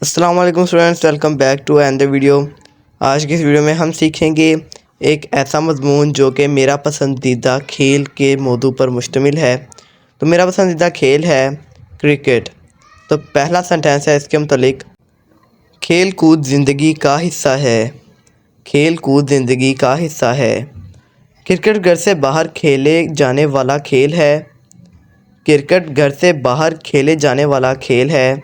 السلام علیکم students, welcome back to another video. آج کی اس ویڈیو میں ہم سیکھیں گے ایک ایسا مضمون جو کہ میرا پسندیدہ کھیل کے موضوع پر مشتمل ہے۔ تو میرا پسندیدہ کھیل ہے کرکٹ۔ تو پہلا سنٹینس ہے اس کے متعلق، کھیل کود زندگی کا حصہ ہے۔ کھیل کود زندگی کا حصہ ہے۔ کرکٹ گھر سے باہر کھیلے جانے والا کھیل ہے۔ کرکٹ گھر سے باہر کھیلے جانے والا کھیل ہے۔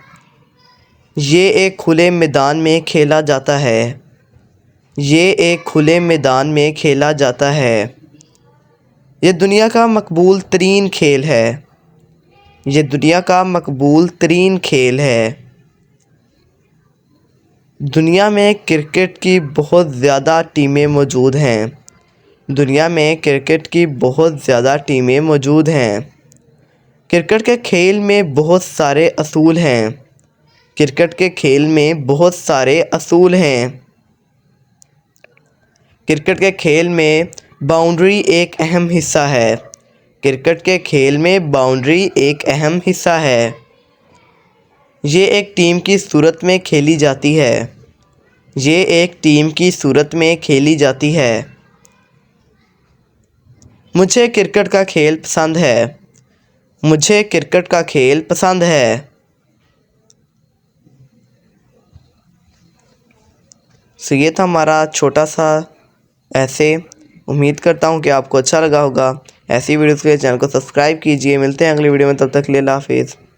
یہ ایک کھلے میدان میں کھیلا جاتا ہے۔ یہ ایک کھلے میدان میں کھیلا جاتا ہے۔ یہ دنیا کا مقبول ترین کھیل ہے۔ یہ دنیا کا مقبول ترین کھیل ہے۔ دنیا میں کرکٹ کی بہت زیادہ ٹیمیں موجود ہیں۔ دنیا میں کرکٹ کی بہت زیادہ ٹیمیں موجود ہیں۔ کرکٹ کے کھیل میں بہت سارے اصول ہیں۔ کرکٹ کے کھیل میں بہت سارے اصول ہیں۔ کرکٹ کے کھیل میں باؤنڈری ایک اہم حصہ ہے۔ کرکٹ کے کھیل میں باؤنڈری ایک اہم حصہ ہے۔ یہ ایک ٹیم کی صورت میں کھیلی جاتی ہے۔ یہ ایک ٹیم کی صورت میں کھیلی جاتی ہے۔ مجھے کرکٹ کا کھیل پسند ہے۔ مجھے کرکٹ کا کھیل پسند ہے۔ یہ تھا ہمارا چھوٹا سا ایسے۔ امید کرتا ہوں کہ آپ کو اچھا لگا ہوگا۔ ایسی ویڈیوز کے لیے چینل کو سبسکرائب کیجیے۔ ملتے ہیں اگلی ویڈیو میں، تب تک کے لیے اللہ حافظ۔